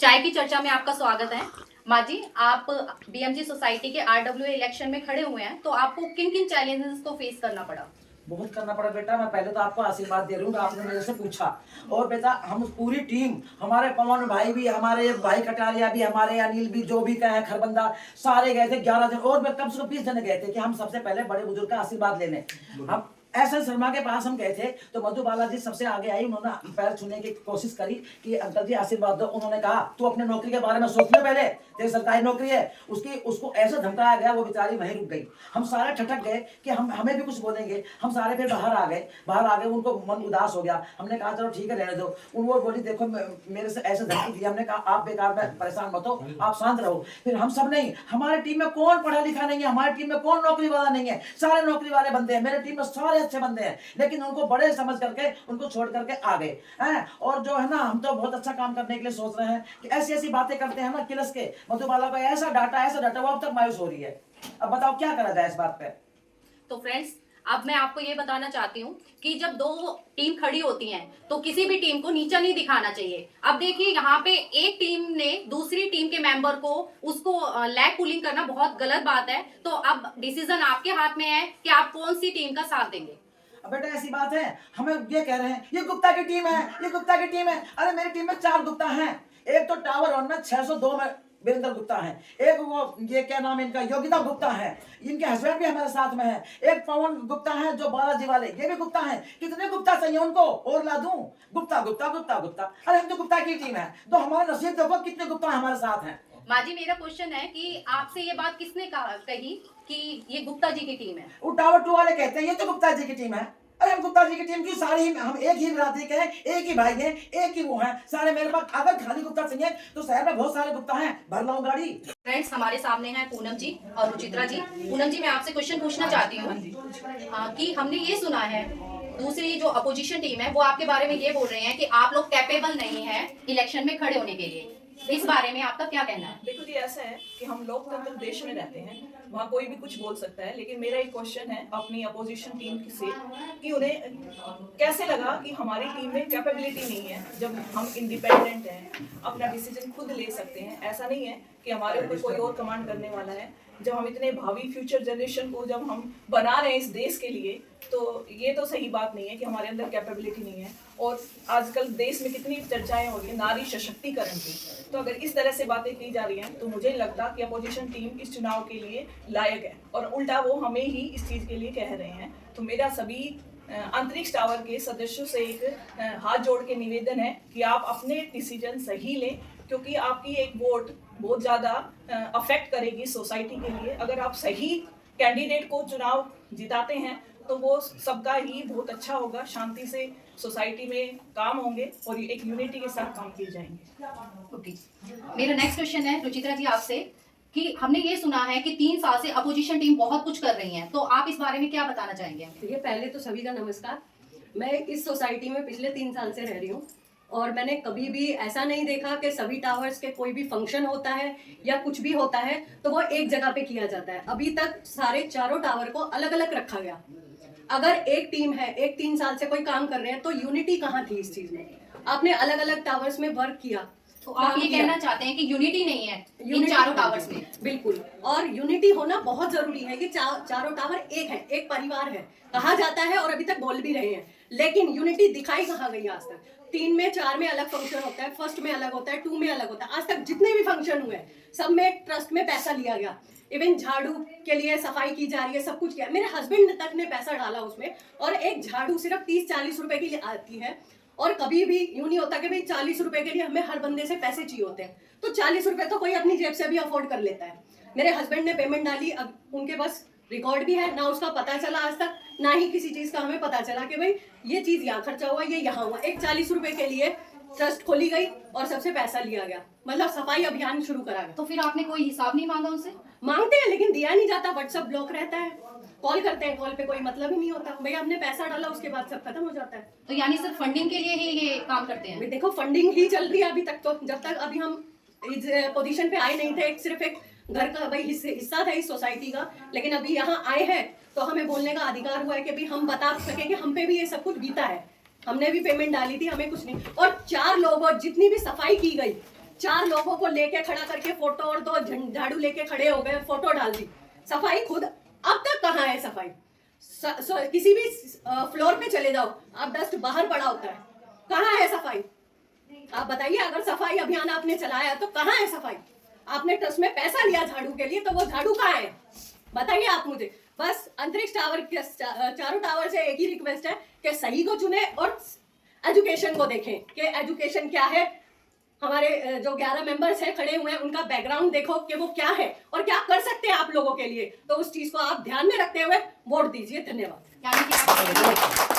चाय की चर्चा में आपका स्वागत है। माँ जी, आप बीएमजी सोसाइटी के आरडब्ल्यूए इलेक्शन में खड़े हुए हैं, तो आपको किन किन चैलेंजेस को फेस करना पड़ा? बहुत करना पड़ा बेटा। मैं पहले तो आपको आशीर्वाद दे रहा हूँ, आपने मेरे से पूछा। और बेटा हम पूरी टीम, हमारे पवन भाई भी, हमारे भाई कटारिया भी, हमारे अनिल भी, जो भी कहे खरबंदा, सारे गए थे 11 जन, और कम से कम 20 जन गए थे कि हम सबसे पहले बड़े बुजुर्ग का आशीर्वाद लेने। हम एस शर्मा के पास हम गए थे, तो मधु बाला जी सबसे आगे आई, उन्होंने पैर छूने की कोशिश करी कि अंकल जी आशीर्वाद दो। उन्होंने कहा तू अपने नौकरी के बारे में सोच ले, पहले तेरी सरकारी नौकरी है। उसको ऐसे धमकाया गया, वो बेचारी वहीं रुक गई। हम सारे ठटक गए कि हमें भी कुछ बोलेंगे। हम सारे फिर बाहर आ गए, उनको मन उदास हो गया। हमने कहा चलो ठीक है रहने दो। वो बोली देखो मेरे से ऐसे धमकी दी। हमने कहा आप बेकार में परेशान मत हो, आप शांत रहो। फिर हम सब नहीं, हमारी टीम में कौन पढ़ा लिखा नहीं है, हमारी टीम में कौन नौकरी वाला नहीं है, सारे नौकरी वाले बंदे हैं। मेरी टीम में सारे अच्छे बंदे हैं, लेकिन उनको बड़े समझ करके उनको छोड़ करके आ गए हैं। और जो है ना, हम तो बहुत अच्छा काम करने के लिए सोच रहे हैं कि ऐसी ऐसी बातें करते हैं ना, किलस के मधुबाला को ऐसा डाटा वो अब तक मायूस हो रही है। अब बताओ क्या करा जाए इस बात पे। तो फ्रेंड्स, अब मैं आपको ये बताना चाहती हूँ कि जब दो टीम खड़ी होती हैं तो किसी भी टीम को नीचा नहीं दिखाना चाहिए। अब देखिए, यहाँ पे एक टीम ने दूसरी टीम के मेंबर को उसको लैग पुलिंग करना बहुत गलत बात है। तो अब डिसीजन आपके हाथ में है कि आप कौन सी टीम का साथ देंगे। अब बेटा ऐसी बात है, हमें ये कह रहे हैं ये गुप्ता की टीम है, ये गुप्ता की टीम है। अरे मेरी टीम में 4 गुप्ता हैं। एक तो टावर 1 में 602 में वीरेंद्र गुप्ता है, एक वो ये क्या नाम है इनका, योगिता गुप्ता है, इनके हस्बैंड भी हमारे साथ में है। एक पवन गुप्ता है जो बालाजी वाले, ये भी गुप्ता है। कितने गुप्ता चाहिए उनको और ला दूं? गुप्ता गुप्ता गुप्ता गुप्ता। अरे हम तो गुप्ता की टीम है, तो हमारा नसीब देखो कितने गुप्ता हमारे साथ हैं। माँ जी, मेरा क्वेश्चन है कि आपसे ये बात किसने कही कि ये गुप्ता जी की टीम है? वो टावर 2 वाले कहते हैं ये तो गुप्ता जी की टीम है। अरे हम गुप्ता जी की टीम की सारी हम एक ही बिरादरी के हैं, एक ही भाई हैं, एक ही वो हैं सारे। मेरे पास अगर खाली गुप्ता चाहिए तो शहर में बहुत सारे गुप्ता हैं, भर लाऊं गाड़ी। फ्रेंड्स, हमारे सामने हैं पूनम जी और रुचित्रा जी। पूनम जी, मैं आपसे क्वेश्चन पूछना चाहती हूँ कि हमने ये सुना है दूसरी जो अपोजिशन टीम है वो आपके बारे में ये बोल रहे हैं कि आप लोग कैपेबल नहीं है इलेक्शन में खड़े होने के लिए। इस बारे में आपका क्या कहना है? देखो जी, ऐसा है कि हम लोकतंत्र देश में रहते हैं, वहाँ कोई भी कुछ बोल सकता है। लेकिन मेरा एक क्वेश्चन है अपनी अपोजिशन टीम से कि उन्हें कैसे लगा कि हमारी टीम में कैपेबिलिटी नहीं है, जब हम इंडिपेंडेंट हैं, अपना डिसीजन खुद ले सकते हैं। ऐसा नहीं है कि हमारे ऊपर कोई और कमांड करने वाला है। जब हम इतने भावी फ्यूचर जनरेशन को जब हम बना रहे हैं इस देश के लिए, तो ये तो सही बात नहीं है कि हमारे अंदर कैपेबिलिटी नहीं है। और आजकल देश में कितनी चर्चाएं हो रही है नारी सशक्तिकरण की, तो अगर इस तरह से बातें की जा रही हैं तो मुझे लगता कि अपोजिशन टीम इस चुनाव के लिए लायक है, और उल्टा वो हमें ही इस चीज़ के लिए कह रहे हैं। तो मेरा सभी अंतरिक्ष टावर के सदस्यों से एक हाथ जोड़ के निवेदन है कि आप अपने डिसीजन सही लें, क्योंकि आपकी एक वोट बहुत ज़्यादा अफेक्ट करेगी सोसाइटी के लिए। अगर आप सही कैंडिडेट को चुनाव जिताते हैं तो वो सबका ही बहुत अच्छा होगा, शांति से सोसाइटी में काम होंगे और एक यूनिटी के साथ काम किए जाएंगे। ओके, मेरा नेक्स्ट क्वेश्चन है रुचित्रा जी आपसे कि हमने ये सुना है कि 3 साल से अपोजिशन टीम बहुत कुछ कर रही है, तो आप इस बारे में क्या बताना चाहेंगे? देखिए, पहले तो सभी का नमस्कार। मैं इस सोसाइटी में पिछले 3 साल से रह रही हूँ और मैंने कभी भी ऐसा नहीं देखा कि सभी टावर्स के कोई भी फंक्शन होता है या कुछ भी होता है तो वो एक जगह पे किया जाता है। अभी तक सारे चारों टावर को अलग अलग रखा गया। अगर एक टीम है, एक 3 साल से कोई काम कर रहे हैं, तो यूनिटी कहाँ थी इस चीज में? आपने अलग अलग टावर्स में वर्क किया, तो आप ये कहना चाहते हैं कि यूनिटी नहीं है इन चारों टावर्स में? बिल्कुल, और यूनिटी होना बहुत जरूरी है। ये चारों टावर एक है, एक परिवार है कहा जाता है और अभी तक बोल भी रहे हैं, लेकिन यूनिटी दिखाई कहाँ गई आज तक? 3 में 4 में अलग फंक्शन होता है, फर्स्ट में अलग होता है, 2 में अलग होता है। आज तक जितने भी फंक्शन हुए सब में ट्रस्ट में पैसा लिया गया। इवन झाड़ू के लिए सफाई की जा रही है, सब कुछ किया। मेरे हस्बैंड तक ने पैसा डाला उसमें, और एक झाड़ू सिर्फ 30-40 रुपए की आती है। और कभी भी यूं नहीं होता कि भाई 40 रुपए के लिए हमें हर बंदे से पैसे चाहिए होते हैं, तो 40 रुपए तो कोई अपनी जेब से भी अफोर्ड कर लेता है। मेरे हस्बैंड ने पेमेंट डाली, अब उनके पास रिकॉर्ड भी है, ना उसका पता चला आज तक, ना ही किसी चीज का हमें पता चला कि भाई ये चीज यहाँ खर्चा हुआ, ये यहाँ हुआ। एक 40 रुपए के लिए ट्रस्ट खोली गई और सबसे पैसा लिया गया, मतलब सफाई अभियान शुरू करा गया। तो फिर आपने कोई हिसाब नहीं मांगा उनसे? मांगते हैं लेकिन दिया नहीं जाता, व्हाट्सएप ब्लॉक रहता है, कॉल करते हैं, कॉल पे कोई मतलब ही नहीं होता। भैया हमने पैसा डाला, उसके बाद सब खत्म हो जाता है। तो यानी सिर्फ फंडिंग के लिए ही ये काम करते हैं? देखो, फंडिंग ही चल रही है अभी तक, तो जब तक अभी हम इस पोजीशन पे आए नहीं थे, सिर्फ एक घर का भाई हिस्सा था इस सोसाइटी का, लेकिन अभी यहाँ आए हैं तो हमें बोलने का अधिकार हुआ है कि भाई हम बता सके कि हम पे भी ये सब कुछ बीता है, हमने भी पेमेंट डाली थी, हमें कुछ नहीं। और 4 लोग और जितनी भी सफाई की गई, 4 लोगों को लेके खड़ा करके फोटो और 2 झाड़ू लेके खड़े हो गए, फोटो डाल दी। सफाई खुद अब तक कहाँ है सफाई? किसी भी फ्लोर पे चले जाओ, अब डस्ट बाहर पड़ा होता है, कहाँ है सफाई? आप बताइए, अगर सफाई अभियान आपने चलाया तो कहाँ है सफाई? आपने ट्रस्ट में पैसा लिया झाड़ू के लिए, तो वो झाड़ू कहाँ है? बताइए आप मुझे। बस अंतरिक्ष टावर के चारों टावर से एक ही रिक्वेस्ट है कि सही को चुने और एजुकेशन को देखें कि एजुकेशन क्या है। हमारे जो 11 मेंबर्स हैं खड़े हुए हैं, उनका बैकग्राउंड देखो कि वो क्या है और क्या कर सकते हैं आप लोगों के लिए। तो उस चीज को आप ध्यान में रखते हुए वोट दीजिए। धन्यवाद। यानी कि आप